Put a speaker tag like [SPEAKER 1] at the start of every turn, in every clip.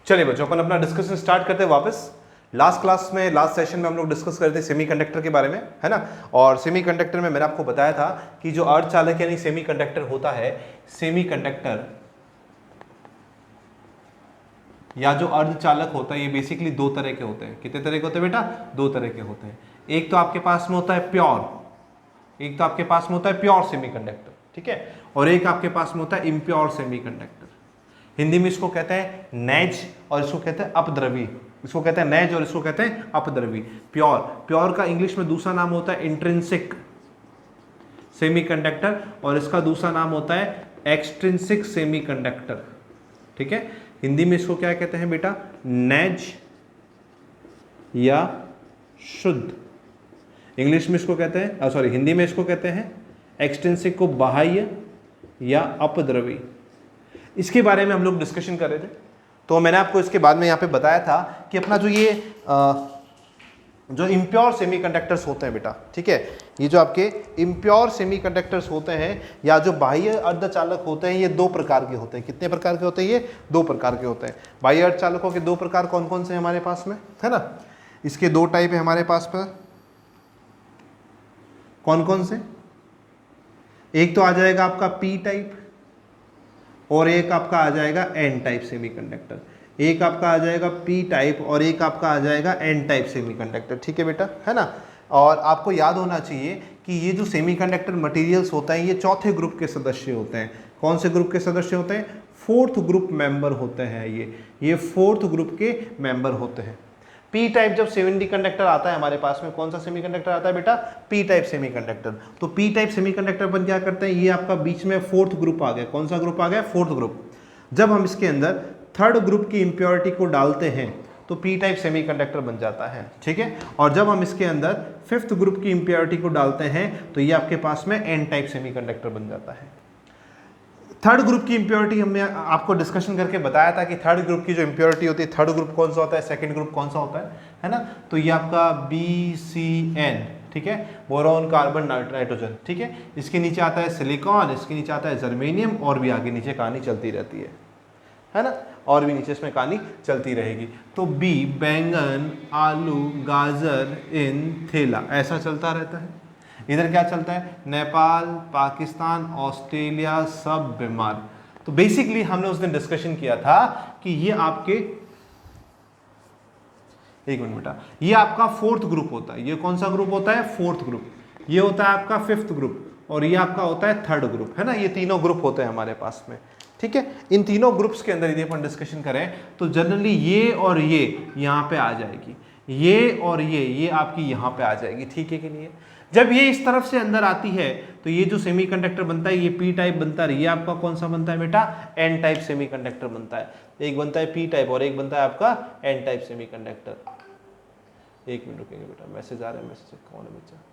[SPEAKER 1] चलिए बच्चों, अपन अपना डिस्कशन स्टार्ट करते हैं वापस। लास्ट क्लास में, लास्ट सेशन में हम लोग डिस्कस कर रहे थे सेमीकंडक्टर के बारे में, है ना। और सेमीकंडक्टर में मैंने आपको बताया था कि जो अर्धचालक यानी सेमीकंडक्टर होता है, सेमीकंडक्टर या जो अर्धचालक होता है, ये बेसिकली दो तरह के होते हैं। कितने तरह के होते हैं बेटा? दो तरह के होते हैं। एक तो आपके पास में होता है प्योर, एक तो आपके पास में होता है प्योर सेमीकंडक्टर, ठीक है, और एक आपके पास में होता है इम्प्योर सेमीकंडक्टर। हिंदी में इसको कहते हैं नैज और इसको कहते हैं अपद्रवी। इसको कहते हैं नैज और इसको कहते हैं अपद्रवी। प्योर, प्योर का इंग्लिश में दूसरा नाम होता है इंट्रिंसिक सेमीकंडक्टर और इसका दूसरा नाम होता है एक्सट्रिंसिक सेमीकंडक्टर, ठीक है। हिंदी में इसको क्या कहते हैं बेटा? नैज या शुद्ध। इंग्लिश में इसको कहते हैं, सॉरी, हिंदी में इसको कहते हैं एक्सट्रिंसिक को बाह्य या अपद्रवी। इसके बारे में हम लोग डिस्कशन कर रहे थे। तो मैंने आपको इसके बाद में यहाँ पे बताया था कि अपना जो ये जो इम्प्योर सेमीकंडक्टर्स होते हैं बेटा, ठीक है, ये जो आपके इम्प्योर सेमीकंडक्टर्स होते हैं या जो बाह्य अर्धचालक होते हैं, ये दो प्रकार के होते हैं। कितने प्रकार के होते हैं? ये दो प्रकार के होते हैं। बाह्य अर्धचालकों के दो प्रकार कौन कौन से हमारे पास में, है ना। इसके दो टाइप है हमारे पास पर। कौन कौन से? एक तो आ जाएगा आपका पी टाइप और एक आपका आ जाएगा एन टाइप सेमीकंडक्टर। एक आपका आ जाएगा पी टाइप और एक आपका आ जाएगा एन टाइप सेमीकंडक्टर, ठीक है बेटा, है ना। और आपको याद होना चाहिए कि ये जो सेमीकंडक्टर मटेरियल्स होता है, ये चौथे ग्रुप के सदस्य होते हैं। कौन से ग्रुप के सदस्य होते हैं? फोर्थ ग्रुप मेंबर होते हैं। ये फोर्थ ग्रुप के मेंबर होते हैं। पी टाइप जब सेमीकंडक्टर आता है हमारे पास में, कौन सा सेमीकंडक्टर आता है बेटा? P type semiconductor. तो पी टाइप सेमीकंडक्टर अपन क्या करते हैं, ये आपका बीच में फोर्थ ग्रुप आ गया। कौन सा ग्रुप आ गया? Fourth group. जब हम इसके अंदर थर्ड ग्रुप की इंप्योरिटी को डालते हैं तो पी टाइप सेमीकंडक्टर बन जाता है, ठीक है। और जब हम इसके अंदर फिफ्थ ग्रुप की इंप्योरिटी को डालते हैं तो ये आपके पास में एन टाइप सेमीकंडक्टर बन जाता है। थर्ड ग्रुप की इंप्योरिटी हमने आपको डिस्कशन करके बताया था कि थर्ड ग्रुप की जो इंप्योरिटी होती है, थर्ड ग्रुप कौन सा होता है, सेकंड ग्रुप कौन सा होता है ना। तो ये आपका BCN, ठीक है, बोरॉन कार्बन नाइट्रोजन, ठीक है। इसके नीचे आता है सिलिकॉन, इसके नीचे आता है जर्मेनियम और भी आगे नीचे कहानी चलती रहती है ना, और भी नीचे इसमें कहानी चलती रहेगी। तो बी बैंगन, आलू, गाजर इन थैला, ऐसा चलता रहता है। इधर क्या चलता है? नेपाल, पाकिस्तान, ऑस्ट्रेलिया सब बीमार। तो बेसिकली हमने उस दिन डिस्कशन किया था कि ये आपके, एक मिनट बेटा, ये आपका फोर्थ ग्रुप होता है। ये कौन सा ग्रुप होता है? Fourth group. ये होता है आपका फिफ्थ ग्रुप और ये आपका होता है थर्ड ग्रुप, है ना। ये तीनों ग्रुप होते हैं हमारे पास में, ठीक है। इन तीनों ग्रुप्स के अंदर यदि अपन डिस्कशन करें तो जनरली ये और ये यहाँ पे आ जाएगी, ये और ये आपकी यहाँ पे आ जाएगी, ठीक है कि नहीं है। जब ये इस तरफ से अंदर आती है तो ये जो सेमीकंडक्टर बनता है ये पी टाइप बनता है। ये आपका कौन सा बनता है बेटा? एन टाइप सेमीकंडक्टर बनता है। एक बनता है पी टाइप और एक बनता है आपका एन टाइप सेमीकंडक्टर। एक मिनट रुकेंगे बेटा, मैसेज आ रहा है, मैसेज कौन है बच्चा?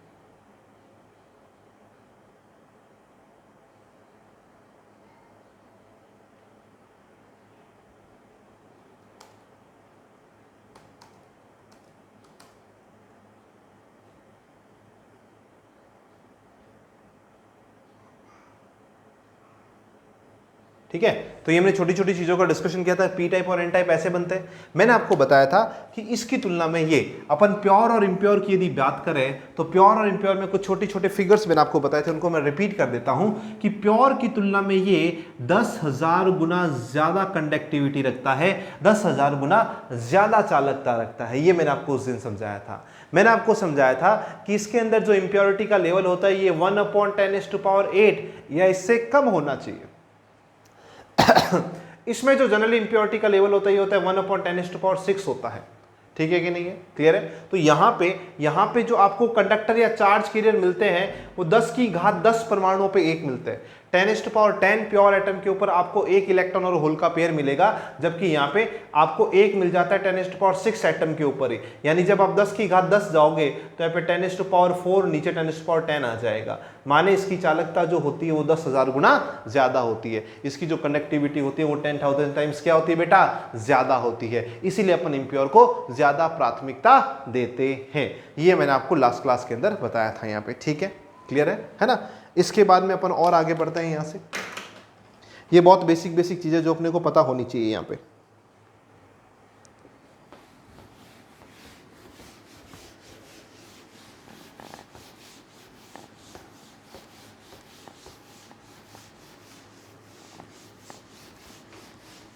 [SPEAKER 1] ठीक है। तो ये हमने छोटी छोटी चीजों का डिस्कशन किया था। पी टाइप और एन टाइप ऐसे बनते हैं। मैंने आपको बताया था कि इसकी तुलना में ये अपन प्योर और इम्प्योर की यदि बात करें तो प्योर और इम्प्योर में कुछ छोटे छोटे फिगर्स मैंने आपको बताए थे, उनको मैं रिपीट कर देता हूं कि प्योर की तुलना में ये 10,000 गुना ज्यादा कंडक्टिविटी रखता है, 10,000 गुना ज्यादा चालकता रखता है। ये मैंने आपको उस दिन समझाया था। मैंने आपको समझाया था कि इसके अंदर जो इम्प्योरिटी का लेवल होता है ये 1/10⁸ या इससे कम होना चाहिए। इसमें जो जनरली इंप्योरिटी का लेवल होता है ये होता है 1/10⁶ होता है, ठीक है कि नहीं है? क्लियर है? तो यहाँ पे जो आपको कंडक्टर या चार्ज कैरियर मिलते हैं वो 10⁻10 परमाणुओं पे एक मिलते हैं। 10⁻10 प्योर एटम के ऊपर आपको एक इलेक्ट्रॉन और होल का पेयर मिलेगा, जबकि यहाँ पे आपको एक मिल जाता है 10⁻6 एटम के ऊपर ही। यानी जब आप 10⁻10 जाओगे तो यहाँ पे 10⁻4 नीचे 10⁻10 आ जाएगा। माने इसकी चालकता जो होती है वो 10,000 गुना ज्यादा होती है। इसकी जो कंडक्टिविटी होती है वो 10,000 टाइम्स क्या होती है बेटा? ज्यादा होती है। इसीलिए अपन इम्प्योर को ज्यादा प्राथमिकता देते हैं। ये मैंने आपको लास्ट क्लास के अंदर बताया था यहाँ पे, ठीक है? क्लियर है ना? इसके बाद में अपन और आगे बढ़ते हैं यहाँ से। ये बहुत बेसिक चीजें जो अपने को पता होनी चाहिए यहाँ पे।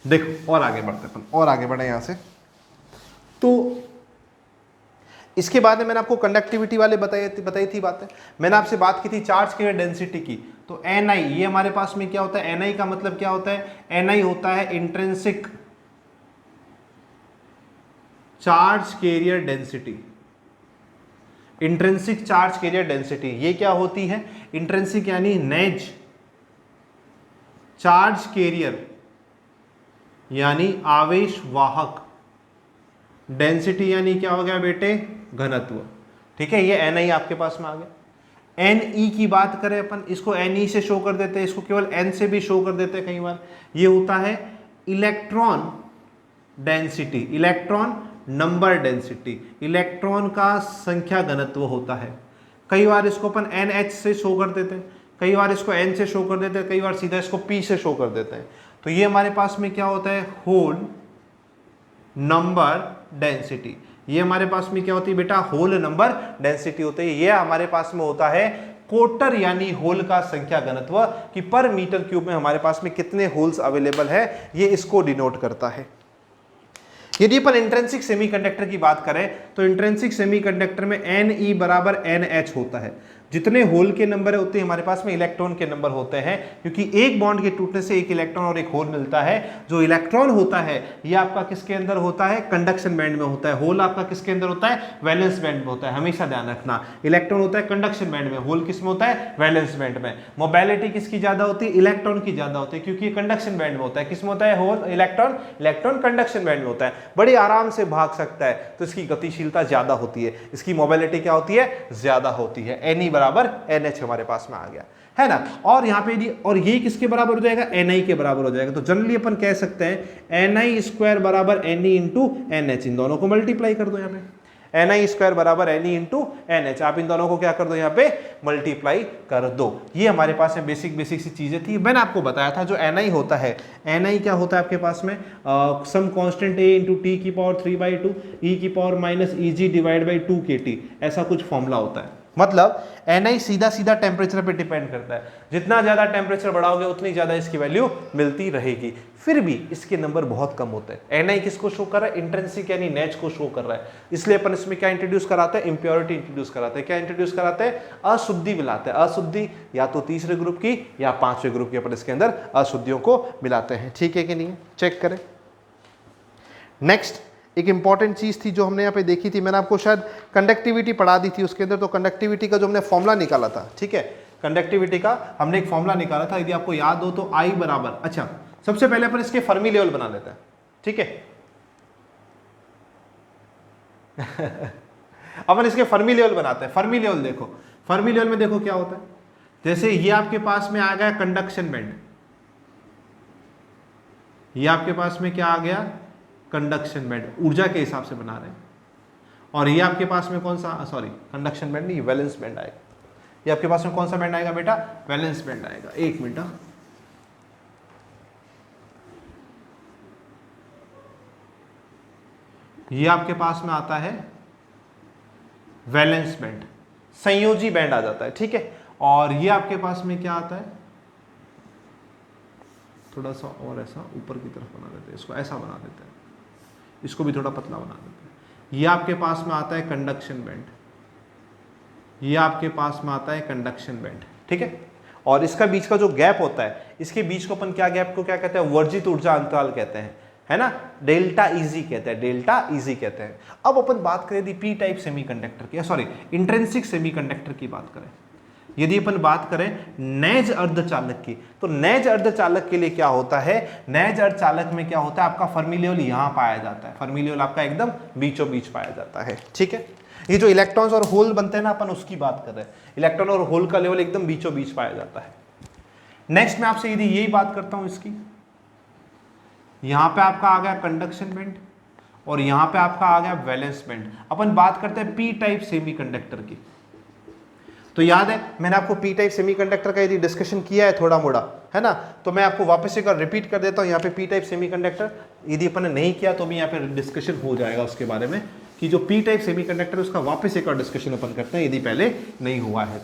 [SPEAKER 1] देखो और आगे बढ़ते अपन, और आगे बढ़े यहां से। तो इसके बाद में मैंने आपको कंडक्टिविटी वाले बताई थी बातें। मैंने आपसे बात की थी चार्ज कैरियर डेंसिटी की। तो Ni, ये हमारे पास में क्या होता है, Ni का मतलब क्या होता है, Ni होता है intrinsic charge carrier density. Intrinsic charge carrier density ये क्या होती है, इंट्रिंसिक यानी नेज चार्ज कैरियर यानी आवेश वाहक, डेंसिटी यानी क्या हो गया बेटे, घनत्व। ठीक है, ये Ni आपके पास में आ गया। Ne की बात करें अपन, इसको Ne से शो कर देते हैं, इसको केवल N से भी शो कर देते हैं कई बार। ये होता है electron density, electron number density, electron का संख्या घनत्व होता है। कई बार इसको अपन NH से शो कर देते हैं, कई बार इसको N से शो कर देते हैं, कई बार सीधा इसको P से शो कर देते हैं। तो ये हमारे पास में क्या होता है, होल नंबर डेंसिटी। ये हमारे पास में क्या होती है बेटा, होल नंबर डेंसिटी होती है। ये हमारे पास में होता है कोटर यानी होल का संख्या घनत्व, कि पर मीटर क्यूब में हमारे पास में कितने होल्स अवेलेबल है, ये इसको डिनोट करता है। यदि अपन इंट्रिंसिक सेमीकंडक्टर की बात करें तो इंट्रिंसिक सेमीकंडक्टर में Ne बराबर NH होता है। जितने होल के नंबर है उतने हमारे पास में इलेक्ट्रॉन के नंबर होते हैं, क्योंकि एक बॉन्ड के टूटने से एक इलेक्ट्रॉन और एक होल मिलता है। जो इलेक्ट्रॉन होता है ये आपका किसके अंदर होता है, कंडक्शन बैंड में होता है। होल आपका किसके अंदर होता है, वैलेंस बैंड में होता है। हमेशा ध्यान रखना, इलेक्ट्रॉन होता है कंडक्शन बैंड में, होल किस में होता है, वैलेंस बैंड में। मोबिलिटी किसकी ज्यादा होती है, इलेक्ट्रॉन की ज्यादा होती है, क्योंकि ये कंडक्शन बैंड में होता है। किस में होता है, hole electron, electron conduction band में होता है। बड़ी आराम से भाग सकता है, तो इसकी गतिशीलता ज्यादा होती है, इसकी मोबिलिटी क्या होती है, ज्यादा होती है। Ne बराबर NH हमारे पास में आ गया है ना। और यहाँ पे और ये किसके बराबर हो जाएगा, Ni के बराबर हो जाएगा। तो जनरली अपन कह सकते हैं Ni स्क्वायर बराबर Ne इंटू NH। इन दोनों को मल्टीप्लाई कर दो यहाँ पे, Ni स्क्वायर बराबर Ne इंटू NH। आप इन दोनों को क्या कर दो, यहाँ पे मल्टीप्लाई कर दो। ये हमारे पास में बेसिक सी चीजें थी। मैंने आपको बताया था जो Ni होता है, Ni क्या होता है आपके पास में, some constant A into T की पावर 3/2 e की power minus Eg divide by 2 kT, ऐसा कुछ फॉर्मूला होता है। मतलब Ni सीधा टेम्परेचर पे डिपेंड करता है। जितना ज्यादा टेम्परेचर बढ़ाओगे उतनी ज्यादा इसकी वैल्यू मिलती रहेगी। फिर भी इसके नंबर बहुत कम होते हैं। Ni किसको शो कर रहा है, इंट्रिंसिक यानी नेच को शो कर रहा है। इसलिए अपन इसमें क्या इंट्रोड्यूस कराते हैं, इंप्योरिटी इंट्रोड्यूस कराते हैं। क्या इंट्रोड्यूस कराते हैं, अशुद्धि मिलाते हैं। अशुद्धि या तो तीसरे ग्रुप की या पांचवें ग्रुप की अपन इसके अंदर अशुद्धियों को मिलाते हैं। ठीक है कि नहीं, चेक करें। नेक्स्ट एक इंपॉर्टेंट चीज थी जो हमने यहाँ पे देखी थी, मैंने आपको शायद कंडक्टिविटी पढ़ा दी थी उसके अंदर। तो कंडक्टिविटी का जो हमने फॉर्मूला निकाला था, ठीक है, कंडक्टिविटी का हमने एक फॉर्मूला निकाला था, यदि आपको याद हो तो I बराबर, अच्छा सबसे पहले अपन इसके फर्मी लेवल बना लेते हैं। ठीक है अपन इसके फर्मी लेवल बनाते हैं। फर्मी लेवल देखो, फर्मी लेवल में देखो क्या होता है, जैसे ये आपके पास में आ गया कंडक्शन बैंड, ये आपके पास में क्या आ गया, कंडक्शन बैंड, ऊर्जा के हिसाब से बना रहे हैं। और ये आपके पास में कौन सा, सॉरी कंडक्शन बैंड नहीं, वैलेंस बैंड आएगा। ये आपके पास में कौन सा बैंड आएगा बेटा, वैलेंस बैंड आएगा। एक मिनट, ये आपके पास में आता है वैलेंस बैंड, संयोजी बैंड आ जाता है। ठीक है, और ये आपके पास में क्या आता है, थोड़ा सा और ऐसा ऊपर की तरफ बना देते हैं, इसको ऐसा बना देते हैं, इसको भी थोड़ा पतला बना देते हैं। ये आपके पास में आता है कंडक्शन बैंड, ये आपके पास में आता है कंडक्शन बैंड। ठीक है, और इसका बीच का जो गैप होता है, इसके बीच को अपन क्या गैप को क्या कहते हैं, वर्जित ऊर्जा अंतराल कहते हैं, है ना, डेल्टा ईजी कहते हैं, डेल्टा ईजी कहते हैं। अब अपन बात करें यदि पी टाइप सेमीकंडक्टर की, सॉरी इंट्रिंसिक सेमीकंडक्टर की बात करें, यदि अपन बात करें नेज अर्धचालक की, तो नेज अर्धचालक के लिए क्या होता है, नेज अर्धचालक में क्या होता है, आपका फर्मी लेवल यहां पाया जाता है। फर्मी लेवल आपका एकदम बीचों बीच पाया जाता है। ठीक है, ये जो इलेक्ट्रॉन्स और होल बनते हैं ना, अपन उसकी बात कर रहे हैं। इलेक्ट्रॉन और होल का लेवल एकदम बीचों बीच पाया जाता है। नेक्स्ट मैं आपसे यदि यही बात करता हूं इसकी, यहां पे आपका आ गया कंडक्शन बैंड और यहां पे आपका आ गया वैलेंस बैंड। अपन बात करते हैं पी टाइप सेमीकंडक्टर की। तो याद है मैंने आपको पी टाइप सेमीकंडक्टर का यदि डिस्कशन किया है थोड़ा मोड़ा, है ना, तो मैं आपको वापस एक बार रिपीट कर देता हूं। यहाँ पे पी टाइप सेमीकंडक्टर यदि अपन ने नहीं किया तो भी यहाँ पे डिस्कशन हो जाएगा उसके बारे में, कि जो पी टाइप सेमीकंडक्टर है उसका वापस एक और डिस्कशन अपन करते हैं यदि पहले नहीं हुआ है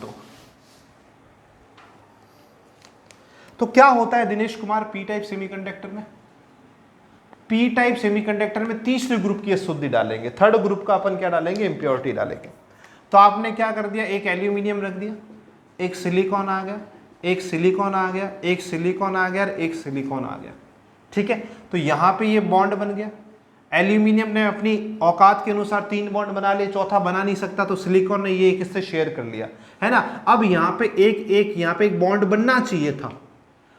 [SPEAKER 1] तो क्या होता है Dinesh Kumar P type semiconductor में। पी टाइप सेमीकंडक्टर में तीसरे ग्रुप की अशुद्धि डालेंगे, थर्ड ग्रुप का अपन क्या डालेंगे, इम्प्योरिटी डालेंगे। तो आपने क्या कर दिया, एक एल्यूमिनियम रख दिया, एक सिलिकॉन आ गया, एक सिलिकॉन आ गया, एक सिलिकॉन आ गया और एक सिलिकॉन आ गया, ठीक है। तो यहाँ पे ये बॉन्ड बन गया, एल्यूमिनियम ने अपनी औकात के अनुसार 3 बॉन्ड बना लिए, चौथा बना नहीं सकता, तो सिलिकॉन ने ये एक इससे शेयर कर लिया, है ना। अब यहाँ पे यहाँ पे एक बॉन्ड बनना चाहिए था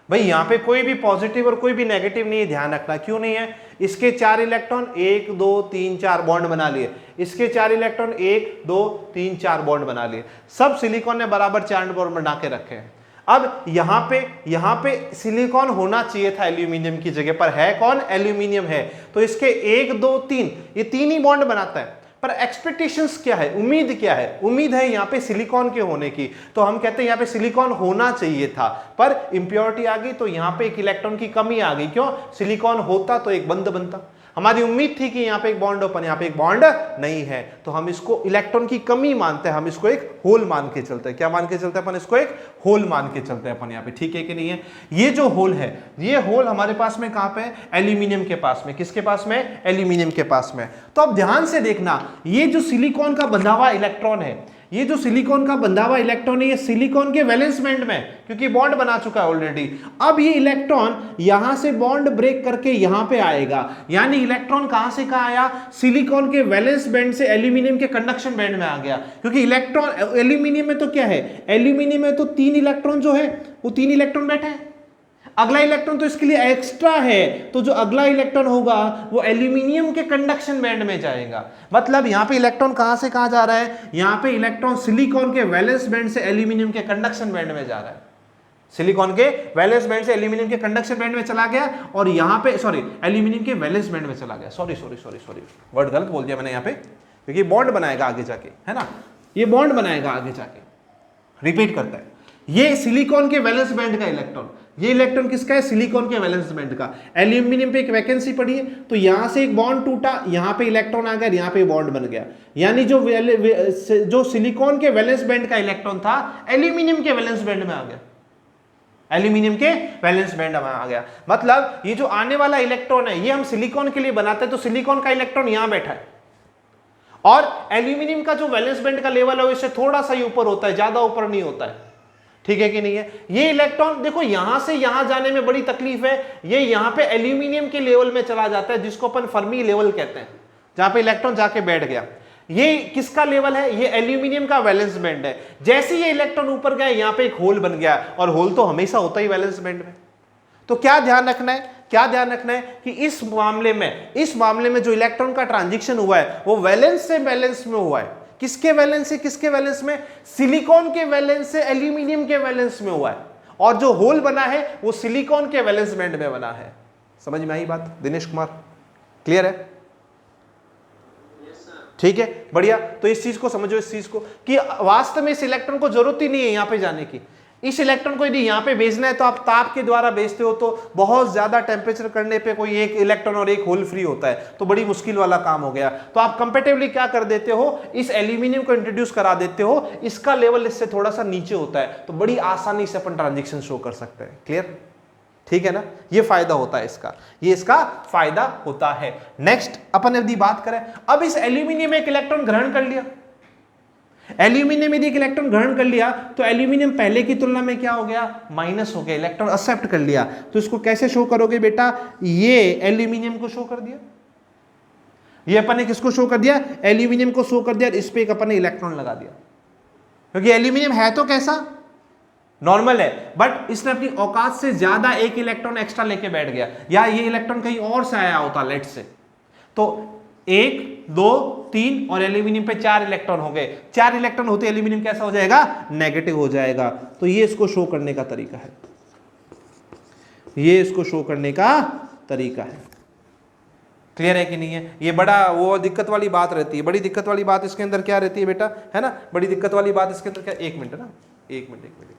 [SPEAKER 1] भाई, यहाँ पे कोई भी पॉजिटिव और कोई भी नेगेटिव नहीं है, ध्यान रखना। क्यों नहीं है, इसके 4 इलेक्ट्रॉन 1 2 3 4 बॉन्ड बना लिए, इसके 4 इलेक्ट्रॉन 1 2 3 4 बॉन्ड बना लिए, सब सिलिकॉन ने बराबर 4 बॉन्ड बना के रखे हैं। अब यहाँ पे सिलिकॉन होना चाहिए था एल्यूमिनियम की जगह पर, है कौन, एल्यूमिनियम है, तो इसके 1 2 3 ये 3 ही बॉन्ड बनाता है। पर एक्सपेक्टेशंस क्या है, उम्मीद क्या है, उम्मीद है यहाँ पे सिलिकॉन के होने की, तो हम कहते हैं यहाँ पे सिलिकॉन होना चाहिए था, पर इंप्योरिटी आ गई तो यहाँ पे एक इलेक्ट्रॉन की कमी आ गई। क्यों, सिलिकॉन होता तो एक बंद बनता, हमारी उम्मीद थी कि यहाँ पे एक बॉन्ड ओपन, यहाँ पे एक बॉन्ड नहीं है, तो हम इसको इलेक्ट्रॉन की कमी मानते हैं, हम इसको एक होल मान के चलते हैं। क्या मान के चलते हैं अपन, इसको एक होल मान के चलते हैं अपन यहाँ पे, ठीक है कि नहीं है। ये जो होल है, ये होल हमारे पास में कहाँ पे है, एल्यूमिनियम के पास में। किसके पास में, एल्यूमिनियम के पास में। तो अब ध्यान से देखना, ये जो सिलिकॉन का बंधा हुआ इलेक्ट्रॉन है, ये जो सिलिकॉन का बंधा हुआ इलेक्ट्रॉन है, ये सिलिकॉन के वैलेंस बैंड में, क्योंकि बॉन्ड बना चुका है ऑलरेडी। अब ये इलेक्ट्रॉन यहां से बॉन्ड ब्रेक करके यहां पे आएगा, यानी इलेक्ट्रॉन कहां से कहां आया, सिलिकॉन के वैलेंस बैंड से एल्यूमिनियम के कंडक्शन बैंड में आ गया। क्योंकि इलेक्ट्रॉन एल्यूमिनियम में तो क्या है, एल्यूमिनियम में तो 3 इलेक्ट्रॉन जो है वो 3 इलेक्ट्रॉन बैठे हैं, अगला इलेक्ट्रॉन तो इसके लिए एक्स्ट्रा है, तो जो अगला इलेक्ट्रॉन होगा वो एल्यूमिनियम के कंडक्शन बैंड में जाएगा। मतलब यहाँ पे इलेक्ट्रॉन कहां से कहां जा रहा है, यहाँ पे इलेक्ट्रॉन सिलिकॉन के वैलेंस बैंड से एल्यूमिनियम के कंडक्शन बैंड में जा रहा है, सिलिकॉन के वैलेंस बैंड से एल्यूमिनियम के कंडक्शन बैंड में चला गया, और यहाँ पे सॉरी एल्यूमिनियम के वैलेंस बैंड में चला गया, सॉरी वर्ड गलत बोल दिया मैंने यहाँ पे, क्योंकि बॉन्ड बनाएगा आगे जाके, है ना, ये बॉन्ड बनाएगा आगे जाके, रिपीट करता है। ये सिलिकॉन के वैलेंस बैंड का इलेक्ट्रॉन, ये इलेक्ट्रॉन किसका है, सिलिकॉन के वैलेंस बैंड का। एल्यूमिनियम पे एक वैकेंसी पड़ी है, तो यहां से एक बॉन्ड टूटा, यहां पे इलेक्ट्रॉन आ गया, यहां पे बॉन्ड बन गया, यानी जो सिलिकॉन के वैलेंस बैंड का इलेक्ट्रॉन था एल्यूमिनियम के वैलेंस बैंड में आ गया, एल्यूमिनियम के वैलेंस बैंड में आ गया। मतलब ये जो आने वाला इलेक्ट्रॉन है, ये हम सिलिकॉन के लिए बनाते हैं, तो सिलिकॉन का इलेक्ट्रॉन यहां बैठा है, और एल्यूमिनियम का जो वैलेंस बैंड का लेवल है इससे थोड़ा सा ही ऊपर होता है, ज्यादा ऊपर नहीं होता है, ठीक है कि नहीं है। ये इलेक्ट्रॉन देखो यहां से यहां जाने में बड़ी तकलीफ है, ये यहां पे एल्यूमिनियम के लेवल में चला जाता है, जिसको अपन फर्मी लेवल कहते हैं, जहां पे इलेक्ट्रॉन जाके बैठ गया। ये किसका लेवल है, ये एल्यूमिनियम का वैलेंस बैंड है। जैसे ये इलेक्ट्रॉन ऊपर गया, यहां पे एक होल बन गया, और होल तो हमेशा होता ही वैलेंस बैंड में। तो क्या ध्यान रखना है, क्या ध्यान रखना है कि इस मामले में जो इलेक्ट्रॉन का ट्रांजिशन हुआ है वो वैलेंस से वैलेंस में हुआ है। किसके वैलेंस से किसके वैलेंस में, सिलिकॉन के वैलेंस से एल्यूमिनियम के वैलेंस में हुआ है, और जो होल बना है वो सिलिकॉन के वैलेंस बैंड में बना है। समझ में आई बात दिनेश कुमार, क्लियर है, ठीक है, बढ़िया। तो इस चीज को समझो, इस चीज को कि वास्तव में इस इलेक्ट्रॉन को जरूरत ही नहीं है यहां पे जाने की। इस इलेक्ट्रॉन को यदि यहां पे भेजना है तो आप ताप के द्वारा भेजते हो, तो बहुत ज्यादा टेम्परेचर करने पे कोई एक इलेक्ट्रॉन और एक होल फ्री होता है, तो बड़ी मुश्किल वाला काम हो गया। तो आप कंपेटिवली क्या कर देते हो, इस एल्यूमिनियम को इंट्रोड्यूस करा देते हो, इसका लेवल इससे थोड़ा सा नीचे होता है, तो बड़ी आसानी से अपन ट्रांजिशन शो कर सकते हैं। क्लियर, ठीक है ना, ये फायदा होता है इसका, ये इसका फायदा होता है। नेक्स्ट अपन यदि बात करें, अब इस एल्यूमिनियम में एक इलेक्ट्रॉन ग्रहण कर लिया, एल्यूमिनियम यदि एक इलेक्ट्रॉन ग्रहण कर लिया, तो एल्यूमिनियम पहले की तुलना में क्या हो गया, माइनस हो गया, इलेक्ट्रॉन एक्सेप्ट कर लिया। तो इसको कैसे शो करोगे बेटा, ये एल्यूमिनियम को शो कर दिया, ये अपन ने किसको शो कर दिया, एल्यूमिनियम को शो कर दिया, इस पे एक अपन ने इलेक्ट्रॉन लगा दिया, क्योंकि एल्यूमिनियम है तो कैसा, नॉर्मल है, बट इसने अपनी औकात से ज्यादा एक इलेक्ट्रॉन एक्स्ट्रा लेके बैठ गया, या ये इलेक्ट्रॉन कहीं और से आया होता लेट से, तो 1 2 3 और एल्यूमिनियम पे 4 इलेक्ट्रॉन हो गए, 4 इलेक्ट्रॉन होते एल्यूमिनियम कैसा हो जाएगा, नेगेटिव हो जाएगा। तो ये इसको शो करने का तरीका है, ये इसको शो करने का तरीका है। क्लियर है कि नहीं है, ये बड़ा वो दिक्कत वाली बात रहती है, बड़ी दिक्कत वाली बात इसके अंदर क्या रहती है बेटा, है ना, बड़ी दिक्कत वाली बात इसके अंदर क्या, एक मिनट ना, एक मिनट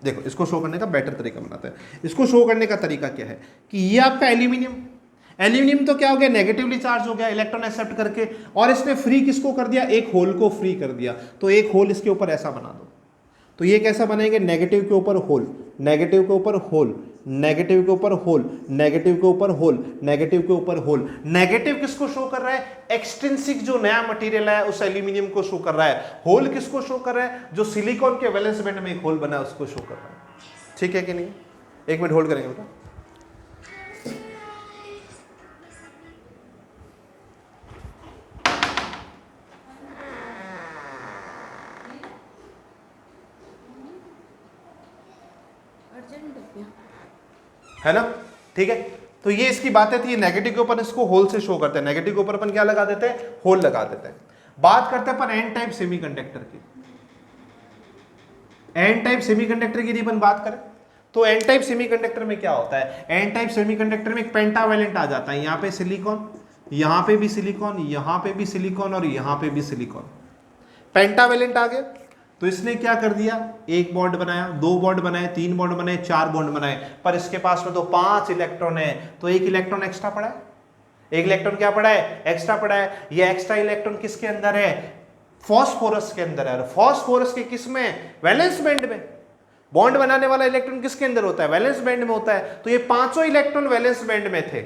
[SPEAKER 1] देखो, इसको शो करने का बेटर तरीका बनाते हैं। इसको शो करने का तरीका क्या है कि ये आपका एल्यूमिनियम तो क्या हो गया, नेगेटिवली चार्ज हो गया इलेक्ट्रॉन एक्सेप्ट करके, और इसने फ्री किसको कर दिया, एक होल को फ्री कर दिया, तो एक होल इसके ऊपर ऐसा बना दो, तो ये कैसा बनेंगे, नेगेटिव के ऊपर होल, नेगेटिव के ऊपर होल, नेगेटिव के ऊपर होल, नेगेटिव के ऊपर होल, नेगेटिव के ऊपर होल। नेगेटिव किसको शो कर रहा है, एक्सट्रिंसिक जो नया मटेरियल है उस एल्यूमिनियम को शो कर रहा है। होल किसको शो कर रहा है, जो सिलिकॉन के वैलेंस बैंड में एक होल बना है उसको शो कर रहा है। ठीक है कि नहीं, एक मिनट होल्ड करेंगे बेटा। है ना, ठीक है। तो ये इसकी बातें थी, नेगेटिव के ऊपर इसको होल से शो करते हैं, नेगेटिव के ऊपर अपन क्या लगा देते हैं, होल लगा देते हैं। बात करते हैं अपन एन टाइप सेमीकंडक्टर की। एन टाइप सेमीकंडक्टर की यदि अपन बात करें तो एन टाइप सेमीकंडक्टर में क्या होता है, एन टाइप सेमीकंडक्टर में एक पेंटावैलेंट आ जाता है, यहां पे सिलिकॉन, यहां पे भी सिलिकॉन, यहां पे भी सिलिकॉन और यहां पे भी सिलिकॉन। पेंटावैलेंट आ गया तो इसने क्या कर दिया, एक बॉन्ड बनाया, दो बॉन्ड बनाए, तीन बॉन्ड बनाए, चार बॉन्ड बनाए, पर इसके पास में तो 5 इलेक्ट्रॉन है, तो एक इलेक्ट्रॉन एक्स्ट्रा पड़ा है, एक इलेक्ट्रॉन क्या पड़ा है, एक्स्ट्रा पड़ा है। ये एक्स्ट्रा इलेक्ट्रॉन किसके अंदर है, फॉस्फोरस के अंदर है। फॉस्फोरस के किस में, वैलेंस बैंड में। बॉन्ड बनाने वाला इलेक्ट्रॉन किसके अंदर होता है, वैलेंस बैंड में होता है। तो ये पांचों इलेक्ट्रॉन वैलेंस बैंड में थे,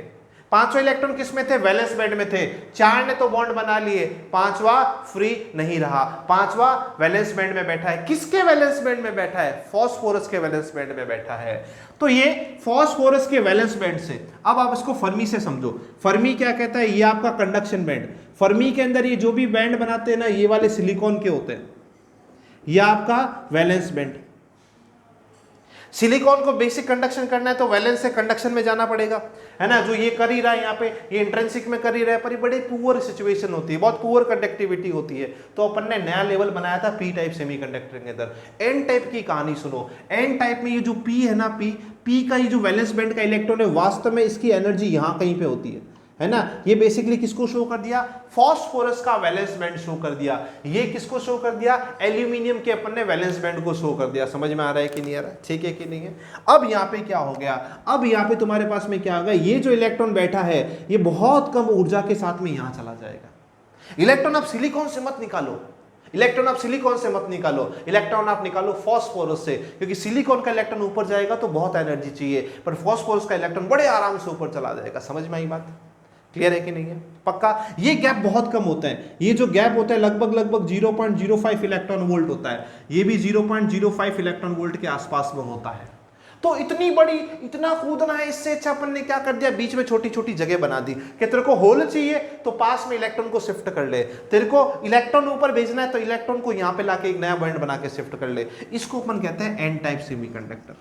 [SPEAKER 1] पांचों इलेक्ट्रॉन किस में थे, वैलेंस बैंड में थे। चार ने तो बॉन्ड बना लिए, पांचवा फ्री नहीं रहा, पांचवा वैलेंस बैंड में बैठा है। किसके वैलेंस बैंड में बैठा है, फॉस्फोरस के वैलेंस बैंड में बैठा है। तो ये फॉस्फोरस के वैलेंस बैंड से, अब आप इसको फर्मी से समझो। फर्मी क्या कहता है, ये आपका कंडक्शन बैंड। फर्मी के अंदर ये जो भी बैंड बनाते हैं ना, ये वाले सिलिकॉन के होते हैं, ये आपका वैलेंस बैंड। सिलिकॉन को बेसिक कंडक्शन करना है तो वैलेंस से कंडक्शन में जाना पड़ेगा, है ना। जो ये कर ही रहा है यहाँ पे, ये इंट्रिंसिक में कर ही रहा है, पर ये बड़ी पुअर सिचुएशन होती है, बहुत पुअर कंडक्टिविटी होती है। तो अपन ने नया लेवल बनाया था पी टाइप सेमीकंडक्टर के अंदर। एन टाइप की कहानी सुनो। एन टाइप में ये जो पी है ना, पी का ये जो वैलेंस बैंड का इलेक्ट्रॉन है, वास्तव में इसकी एनर्जी यहाँ कहीं पे होती है ना। ये बेसिकली किसको शो कर दिया, फॉस्फोरस का वैलेंस बैंड शो कर दिया। ये किसको शो कर दिया, एल्यूमिनियम के अपन ने वैलेंस बैंड को शो कर दिया। समझ में आ रहा है कि नहीं आ रहा है, ठीक है कि नहीं है। अब यहाँ पे क्या हो गया, अब यहाँ पे तुम्हारे पास में क्या होगा, ये जो इलेक्ट्रॉन बैठा है ये बहुत कम ऊर्जा के साथ में यहाँ चला जाएगा। इलेक्ट्रॉन आप सिलिकॉन से मत निकालो, इलेक्ट्रॉन आप सिलिकॉन से मत निकालो, इलेक्ट्रॉन आप निकालो फॉस्फोरस से, क्योंकि सिलिकॉन का इलेक्ट्रॉन ऊपर जाएगा तो बहुत एनर्जी चाहिए, पर फॉस्फोरस का इलेक्ट्रॉन बड़े आराम से ऊपर चला जाएगा। समझ में आई बात, क्लियर है कि नहीं है, पक्का। ये गैप बहुत कम होता है, ये जो गैप होता है लगभग 0.05 इलेक्ट्रॉन वोल्ट होता है, ये भी 0.05 इलेक्ट्रॉन वोल्ट के आसपास में होता है। तो इतनी बड़ी, इतना कूदना है, इससे अच्छा अपन ने क्या कर दिया, बीच में छोटी छोटी जगह बना दी कि तेरे को होल चाहिए तो पास में इलेक्ट्रॉन को शिफ्ट कर ले, तेरे को इलेक्ट्रॉन ऊपर भेजना है तो इलेक्ट्रॉन को यहां पे लाके एक नया बॉन्ड बना के शिफ्ट कर ले। इसको अपन कहते हैं एन टाइप सेमीकंडक्टर।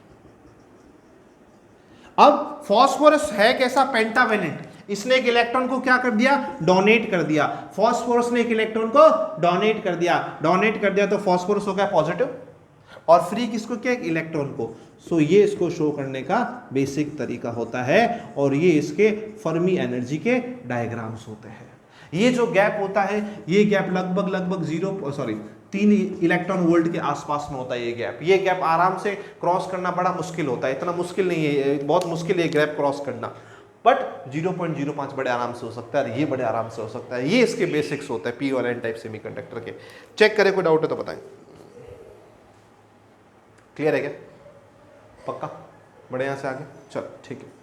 [SPEAKER 1] अब फॉस्फोरस है कैसा, पेंटावेलेंट। इसने एक इलेक्ट्रॉन को क्या कर दिया, डोनेट कर दिया। फॉस्फोरस ने एक इलेक्ट्रॉन को डोनेट कर दिया, डोनेट कर दिया तो फॉस्फोरस हो गया पॉजिटिव, और फ्री किसको किया, एक इलेक्ट्रॉन को। सो ये इसको शो करने का बेसिक तरीका होता है, और ये इसके फर्मी एनर्जी के डायग्राम्स होते हैं। ये जो गैप होता है, ये गैप लगभग 3 इलेक्ट्रॉन वोल्ट के आसपास में होता है। ये गैप आराम से क्रॉस करना बड़ा मुश्किल होता है, इतना मुश्किल नहीं है, बहुत मुश्किल है गैप क्रॉस करना, बट 0.05 बड़े आराम से हो सकता है, ये बड़े आराम से हो सकता है। ये इसके बेसिक्स होते हैं पी और एन टाइप सेमीकंडक्टर के। चेक करें, कोई डाउट है तो बताएं। क्लियर है क्या, पक्का, बड़े यहां से आगे, चलो ठीक है।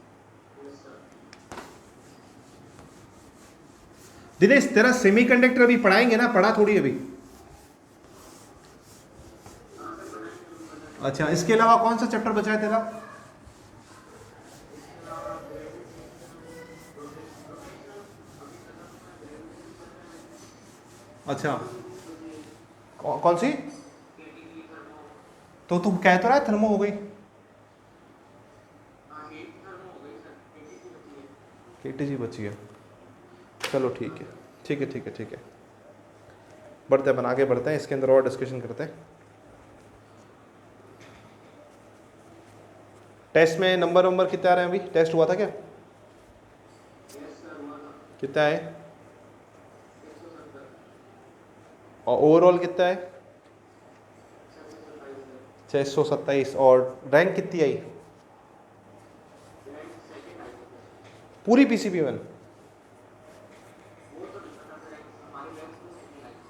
[SPEAKER 1] दिनेश तेरा सेमीकंडक्टर अभी पढ़ाएंगे ना, पढ़ा थोड़ी अभी। अच्छा, इसके अलावा कौन सा चैप्टर बचा है तेरा? अच्छा, कौन सी? तो तुम कह तो रहा है थर्मो हो गई, केटीजी बची है। चलो ठीक है, ठीक है, ठीक है, ठीक है, बढ़ते हैं, आगे बढ़ते हैं, इसके अंदर और डिस्कशन करते हैं। टेस्ट में नंबर कितने आ रहे हैं अभी? टेस्ट हुआ था क्या? कितना है? और ओवरऑल कितना है? 627। और रैंक कितनी आई पूरी PCB-1?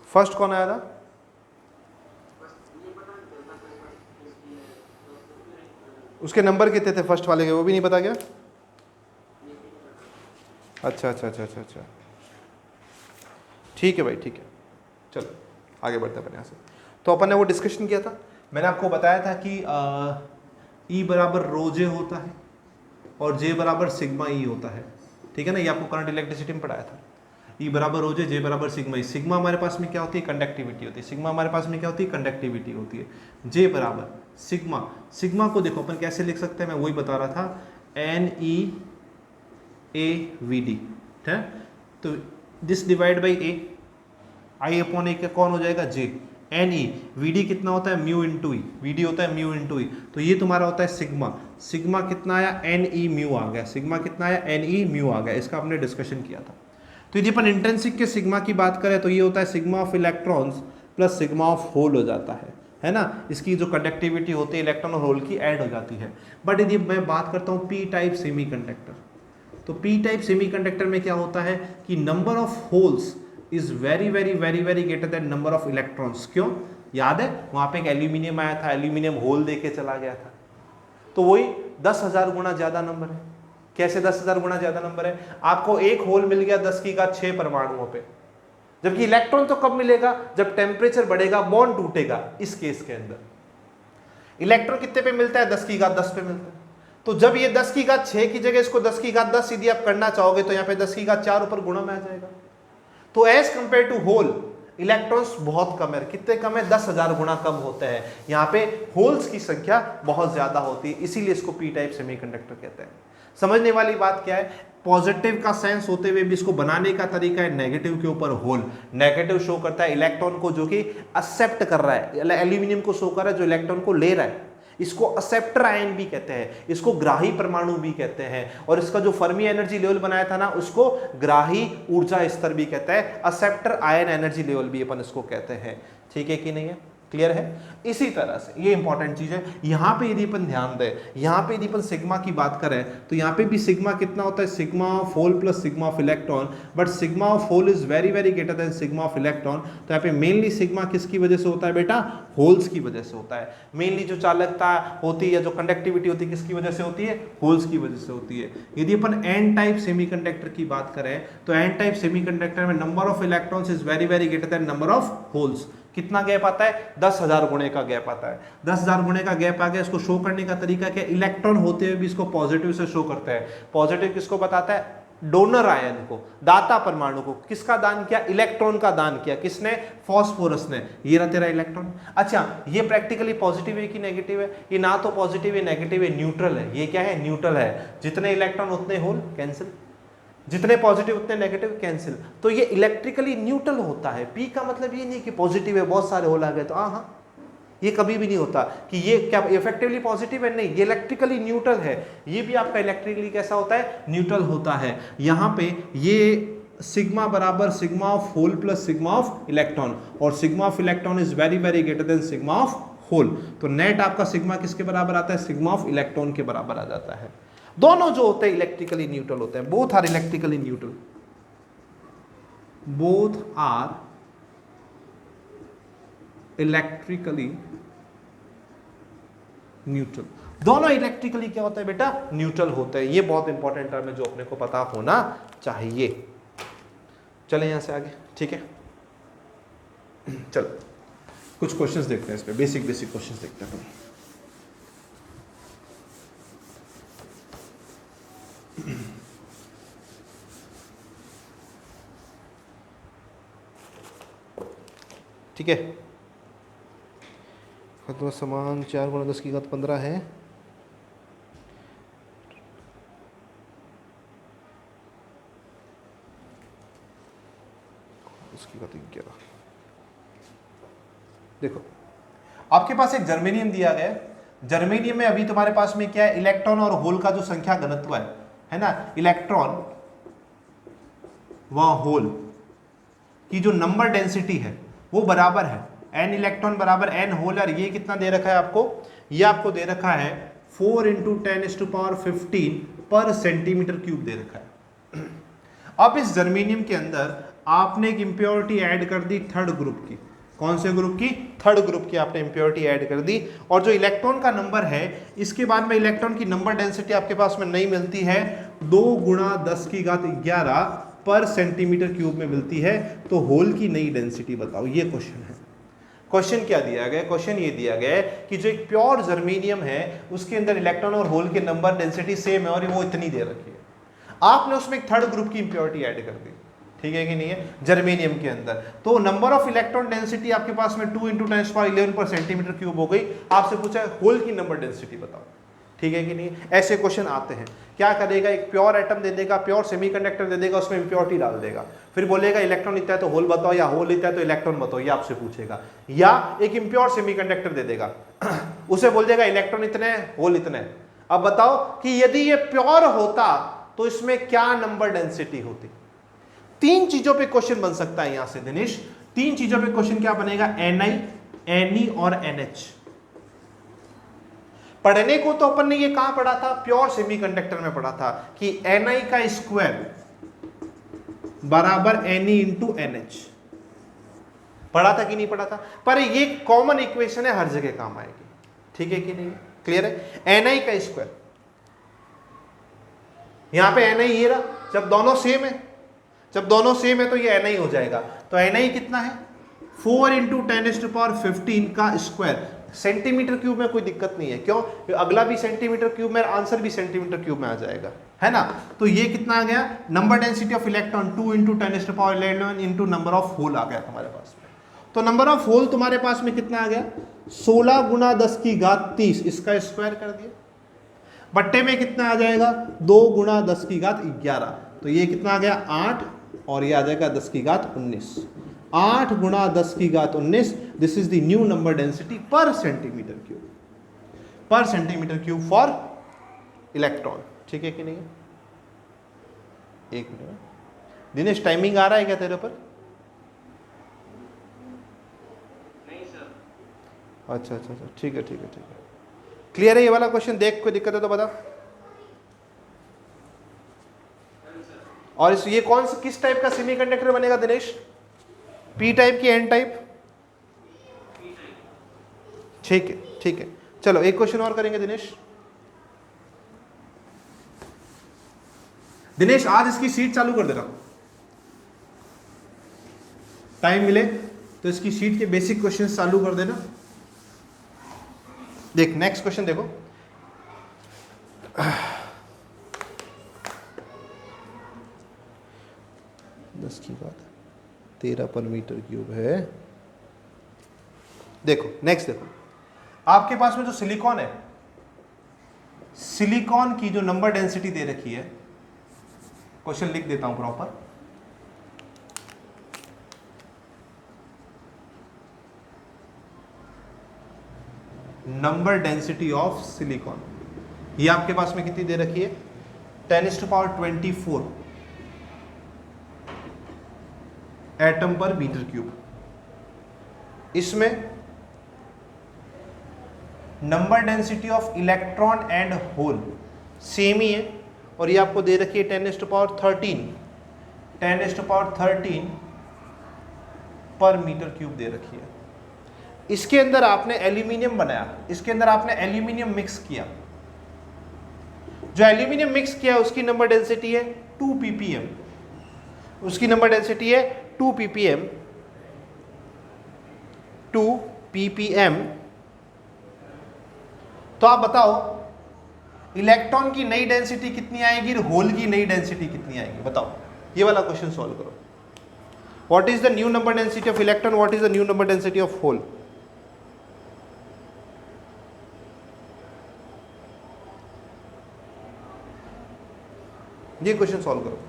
[SPEAKER 1] फर्स्ट कौन आया था? उसके नंबर कितने थे फर्स्ट वाले के, वो भी नहीं पता क्या? अच्छा अच्छा अच्छा अच्छा अच्छा, ठीक है भाई, ठीक है, चलो आगे बढ़ते हैं अपन यहाँ से। तो अपन ने वो डिस्कशन किया था, मैंने आपको बताया था कि E बराबर रो जे होता है और J बराबर सिग्मा E होता है, ठीक है ना, ये आपको करंट इलेक्ट्रिसिटी में पढ़ाया था। E बराबर रो जे, J बराबर सिग्मा E। सिग्मा हमारे पास में क्या होती है? कंडक्टिविटी होती है। सिग्मा हमारे पास में क्या होती है? कंडक्टिविटी होती है। J बराबर सिग्मा, सिग्मा को देखो अपन कैसे लिख सकते हैं, मैं वही बता रहा था, NEAVD है, तो this divide by A, I upon A कौन हो जाएगा? J। NE, VD कितना होता है? म्यू इंटू ई, VD होता है म्यू इंटू ई, तो ये तुम्हारा होता है सिग्मा। सिग्मा कितना आया? NE म्यू आ गया। सिग्मा कितना आया? NE म्यू आ गया। इसका हमने डिस्कशन किया था। तो यदि अपन इंट्रिंसिक के सिग्मा की बात करें तो ये होता है sigma of electrons plus sigma of hole हो जाता है ना। इसकी जो कंडक्टिविटी होती है इलेक्ट्रॉन और होल की ऐड हो जाती है। बट यदि मैं बात करता हूँ पी टाइप सेमीकंडक्टर, तो पी टाइप सेमीकंडक्टर में क्या होता है कि number of holes is very very very very greater then number of electrons. क्यों? याद है वहां पे एक एल्यूमिनियम आया था, एल्यूमिनियम होल देके चला गया था, तो वही 10,000 गुना ज्यादा नंबर है। कैसे 10,000 गुना ज्यादा नंबर है? आपको एक होल मिल गया 10 की घात 6 परमाणुओं पे, जबकि इलेक्ट्रॉन तो कब मिलेगा? जब टेम्परेचर बढ़ेगा, बॉन्ड टूटेगा। इस केस के अंदर इलेक्ट्रॉन कितने पे मिलता है? 10 की घात 10 पे मिलता है। तो जब ये 10 की घात 6 की जगह इसको 10 की घात 10 यदि आप करना चाहोगे तो यहाँ पे 10 की घात 4 ऊपर गुणा में आ जाएगा। तो as compared to hole electrons बहुत कम है। कितने कम है? 10,000 गुना कम होते हैं। यहाँ पे होल्स की संख्या बहुत ज्यादा होती है, इसीलिए इसको पी टाइप सेमीकंडक्टर कहते हैं। समझने वाली बात क्या है? पॉजिटिव का सेंस होते हुए भी इसको बनाने का तरीका है नेगेटिव के ऊपर होल। नेगेटिव शो करता है इलेक्ट्रॉन को जो कि एक्सेप्ट कर रहा है, एल्यूमिनियम को शो कर रहा है जो इलेक्ट्रॉन को ले रहा है। इसको एक्सेप्टर आयन भी कहते हैं, इसको ग्राही परमाणु भी कहते हैं, और इसका जो फर्मी एनर्जी लेवल बनाया था ना उसको ग्राही ऊर्जा स्तर भी कहता है, एक्सेप्टर आयन एनर्जी लेवल भी अपन इसको कहते हैं। ठीक है कि नहीं है? क्लियर है? इसी तरह से ये इंपॉर्टेंट चीज है। यहां पे यदि अपन ध्यान दें, यहां पे यदि अपन सिग्मा की बात करें तो यहां पे भी सिग्मा कितना होता है? Sigma of hole plus sigma of electron, but sigma of hole is very very greater than sigma of electron. तो यहाँ पे मेनली सिग्मा किसकी वजह से होता है बेटा? होल्स की वजह से होता है। मेनली जो चालकता होती है, जो कंडक्टिविटी होती है, किसकी वजह से होती है? होल्स की वजह से होती है। यदि अपन एन टाइप सेमीकंडक्टर की बात करें तो एन टाइप सेमीकंडक्टर में number of electrons is very very greater then number of holes. कितना गैप आता है? 10,000 गुणे का गैप आता है। 10,000 गुणे का गैप आ गया। इसको शो करने का तरीका क्या? इलेक्ट्रॉन होते हुए भी इसको पॉजिटिव से शो करते हैं। पॉजिटिव किसको बताता है? डोनर आयन को, दाता परमाणु को। किसका दान किया? इलेक्ट्रॉन का दान किया। किसने? फास्फोरस ने। ये रहा तेरा इलेक्ट्रॉन। अच्छा, ये प्रैक्टिकली पॉजिटिव है कि नेगेटिव है? ये ना तो पॉजिटिव है नेगेटिव है, न्यूट्रल है। ये क्या है? न्यूट्रल है। जितने इलेक्ट्रॉन उतने होल कैंसिल, जितने पॉजिटिव उतने नेगेटिव कैंसिल। तो ये इलेक्ट्रिकली न्यूट्रल होता है। पी का मतलब ये नहीं कि पॉजिटिव है बहुत सारे होल आ गए तो हाँ, ये कभी भी नहीं होता कि ये क्या इफेक्टिवली पॉजिटिव है, नहीं, ये इलेक्ट्रिकली न्यूट्रल है। ये भी आपका इलेक्ट्रिकली कैसा होता है? न्यूट्रल होता है। यहाँ पे ये सिग्मा बराबर sigma of hole plus sigma of electron, और sigma of electron is very very greater than sigma of hole. तो नेट आपका सिग्मा किसके बराबर आता है? सिग्मा ऑफ इलेक्ट्रॉन के बराबर आ जाता है। दोनों जो होते हैं इलेक्ट्रिकली न्यूट्रल होते हैं। Both are electrically neutral, both are electrically neutral. दोनों इलेक्ट्रिकली क्या होता है बेटा? न्यूट्रल होते हैं। ये बहुत इंपॉर्टेंट टर्म है जो अपने को पता होना चाहिए। चलें यहां से आगे, ठीक है? चलो कुछ क्वेश्चंस देखते हैं इस पे, बेसिक बेसिक क्वेश्चंस देखते हैं। ठीक है, खत्म समान 4 गुणा 10 की घात 15 है। उसकी घात 11। देखो आपके पास एक जर्मेनियम दिया गया है। जर्मेनियम में अभी तुम्हारे पास में क्या है? इलेक्ट्रॉन और होल का जो संख्या घनत्व है ना, इलेक्ट्रॉन व होल की जो नंबर डेंसिटी है वो बराबर है, n इलेक्ट्रॉन बराबर n होल। और ये कितना दे रखा है आपको? ये आपको दे रखा है 4 × 10⁻15 पर सेंटीमीटर क्यूब दे रखा है। अब इस जर्मेनियम के अंदर आपने एक इंप्योरिटी ऐड कर दी थर्ड ग्रुप की। कौन से ग्रुप की? थर्ड ग्रुप की आपने इंप्योरिटी ऐड कर दी। और जो इलेक्ट्रॉन का नंबर है, इसके बाद में इलेक्ट्रॉन की नंबर डेंसिटी आपके पास में नहीं मिलती है, 2 गुणा 10 की घात 11 पर सेंटीमीटर क्यूब में मिलती है। तो होल की नई डेंसिटी बताओ, ये क्वेश्चन है। क्वेश्चन क्या दिया गया? क्वेश्चन ये दिया गया है कि जो एक प्योर जर्मेनियम है उसके अंदर इलेक्ट्रॉन और होल के नंबर डेंसिटी सेम है और वो इतनी दे रखी है। आपने उसमें एक थर्ड ग्रुप की इंप्योरिटी ऐड कर दी, ठीक है कि नहीं है, जर्मेनियम के अंदर। तो नंबर ऑफ इलेक्ट्रॉन डेंसिटी आपके पास में 2 × 10⁻11 पर सेंटीमीटर क्यूब हो गई। आपसे पूछा है होल की नंबर डेंसिटी बताओ, ठीक है कि नहीं। ऐसे क्वेश्चन आते हैं। क्या करेगा, एक प्योर एटम दे देगा, प्योर सेमीकंडक्टर दे देगा, उसमें इंप्योरिटी डाल देगा, फिर बोलेगा इलेक्ट्रॉन इतना है तो होल बताओ, या होल इतना है तो इलेक्ट्रॉन बताओ, ये आपसे पूछेगा। या एक इम्प्योर सेमीकंडक्टर दे देगा, उसे बोल देगा इलेक्ट्रॉन इतने है, होल इतने है। अब बताओ कि यदि ये प्योर होता तो इसमें क्या नंबर डेंसिटी होती। 3 चीजों पे क्वेश्चन बन सकता है यहां से दिनेश। 3 चीजों पे क्वेश्चन क्या बनेगा? Ni, Ne और NH। पढ़ने को तो अपन ने ये कहां पढ़ा था? प्योर सेमीकंडक्टर में पढ़ा था कि Ni का स्क्वायर बराबर Ne × NH। पढ़ा था कि नहीं पढ़ा था? पर ये कॉमन इक्वेशन है, हर जगह काम आएगी, ठीक है कि नहीं? क्लियर है? Ni का स्क्वायर, यहां पे Ni ये रहा, जब दोनों सेम है, जब दोनों सेम है तो ये Ni हो जाएगा। तो Ni कितना है? 4 × 10⁻15 का स्क्वायर। सेंटीमीटर क्यूब में कोई दिक्कत नहीं है, क्यों? अगला भी सेंटीमीटर क्यूब में, आंसर भी सेंटीमीटर क्यूब में आ जाएगा, है ना। तो ये कितना आ गया? Number density of electron 2 × 10⁻11 into number of hole आ गया तुम्हारे पास में। तो नंबर ऑफ होल तुम्हारे पास में कितना आ गया? 16 × 10 की घात 30, इसका स्क्वायर कर दिया। बट्टे में कितना आ जाएगा? 2 × 10 की घात 11। तो ये कितना आ गया? 8, और ये आ जाएगा 10 की घात 19। 8 × 10 की घात 19। This is the new number density पर सेंटीमीटर क्यूब, पर सेंटीमीटर क्यूब फॉर इलेक्ट्रॉन, ठीक है कि नहीं? एक मिनट दिनेश, टाइमिंग आ रहा है क्या तेरे पर?
[SPEAKER 2] नहीं सर।
[SPEAKER 1] अच्छा, ठीक है। क्लियर है ये वाला क्वेश्चन? देख कोई दिक्कत है तो बता। और ये कौन सा, किस टाइप का सेमीकंडक्टर बनेगा दिनेश? पी टाइप की एन टाइप? ठीक है। चलो एक क्वेश्चन और करेंगे दिनेश। दिनेश आज इसकी शीट चालू कर देना, टाइम मिले तो इसकी शीट के बेसिक क्वेश्चंस चालू कर देना। देख नेक्स्ट क्वेश्चन देखो, दस की बात 13 पर मीटर क्यूब है। देखो नेक्स्ट, देखो आपके पास में जो सिलिकॉन है, सिलिकॉन की जो नंबर डेंसिटी दे रखी है, क्वेश्चन लिख देता हूं proper. Number density of silicon, ये आपके पास में कितनी दे रखी है? 10⁻24 एटम पर मीटर क्यूब। इसमें number density of electron and hole same ही है, और ये आपको दे रखी है 10⁻13 पर मीटर क्यूब दे रखी है। इसके अंदर आपने एल्यूमिनियम बनाया, इसके अंदर आपने एल्यूमिनियम मिक्स किया। जो एल्यूमिनियम मिक्स किया उसकी नंबर डेंसिटी है 2 ppm, उसकी नंबर डेंसिटी है 2 ppm, 2 ppm। तो आप बताओ इलेक्ट्रॉन की नई डेंसिटी कितनी आएगी, होल की नई डेंसिटी कितनी आएगी, बताओ। ये वाला क्वेश्चन सॉल्व करो। What is the new number density of electron, what is the new number density of hole? ये क्वेश्चन सॉल्व करो।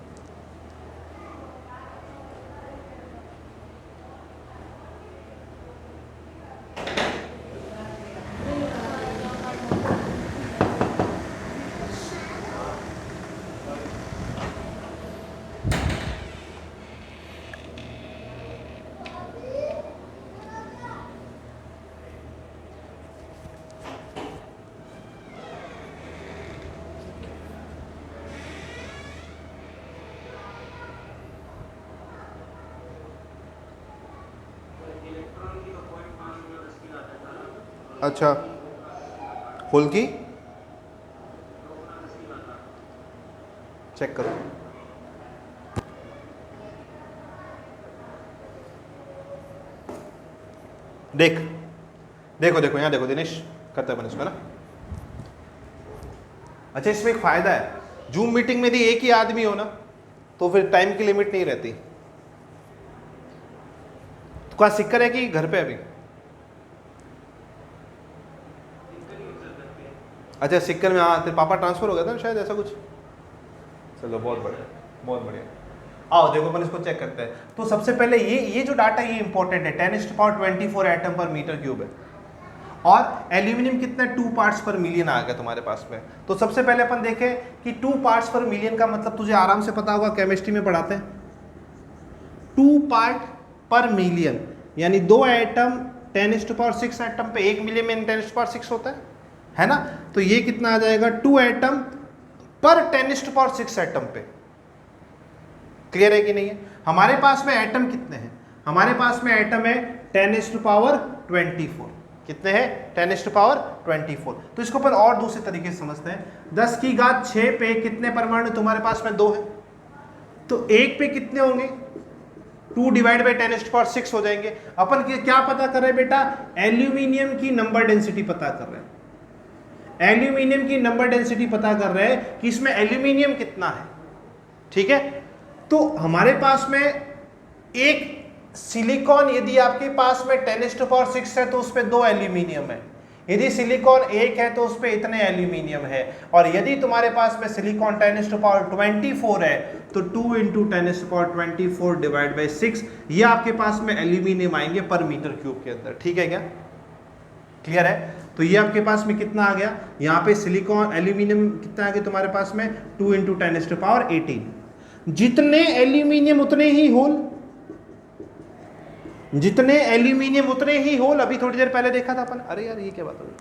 [SPEAKER 1] अच्छा, होल की चेक करो। देख देखो देखो यहाँ देखो दिनेश, करते हैं अपन इसको ना। अच्छा, इसमें एक फायदा है, जूम मीटिंग में यदि एक ही आदमी हो ना तो फिर टाइम की लिमिट नहीं रहती। तो कहाँ सिक्कर है कि घर पे अभी? अच्छा, सिक्कर में, हाँ तेरे पापा ट्रांसफर हो गया था ना शायद, ऐसा कुछ। चलो बहुत बढ़िया, बहुत बढ़िया। आओ देखो अपन इसको चेक करते हैं। तो सबसे पहले ये जो डाटा ये इंपॉर्टेंट है, 10⁻24 एटम पर मीटर क्यूब है, और एल्यूमिनियम कितना 2 पार्ट्स पर मिलियन आ गया तुम्हारे पास में। तो सबसे पहले अपन देखें कि 2 पार्ट्स पर मिलियन का मतलब तुझे आराम से पता होगा, केमिस्ट्री में पढ़ाते हैं। 2 पार्ट पर मिलियन यानी 2 एटम 10⁻6 एटम पे 1 मिलियन में 10⁻6 होता है ना। तो ये कितना आ जाएगा, 2 एटम पर 10⁻6 एटम पे। क्लियर है कि नहीं है? हमारे पास में एटम कितने हैं? हमारे पास में एटम है 10⁻24। कितने हैं? 10⁻24। तो इसको अपन और दूसरे तरीके से समझते हैं। 10⁻6 पे कितने परमाणु तुम्हारे पास में? 2 है। तो 1 पे कितने होंगे? 2 डिवाइड बाई 10⁻6 हो जाएंगे। अपन क्या पता कर रहे हैं बेटा? एल्यूमिनियम की नंबर डेंसिटी पता कर रहे हैं। एल्यूमिनियम की नंबर डेंसिटी पता कर रहे हैं कि इसमें एल्यूमिनियम कितना है। ठीक है, तो हमारे पास में एक सिलिकॉन, यदि आपके पास में 10⁻6 है तो उस पर 2 एल्यूमिनियम है। यदि सिलिकॉन 1 है तो उस पर इतने एल्यूमिनियम है। और यदि तुम्हारे पास में सिलिकॉन 10⁻24 है तो 2 × 10⁻24 डिवाइड बाई 6, ये आपके पास में एल्यूमिनियम आएंगे पर मीटर क्यूब के अंदर। ठीक है क्या? क्लियर है? तो ये आपके पास में कितना आ गया? यहाँ पे सिलिकॉन एल्यूमिनियम कितना आ गया तुम्हारे पास में? 2 × 10⁻18। जितने एल्यूमिनियम उतने ही होल, जितने एल्यूमिनियम उतने ही होल। अभी थोड़ी देर पहले देखा था अपन, अरे यार ये क्या बात हो गई,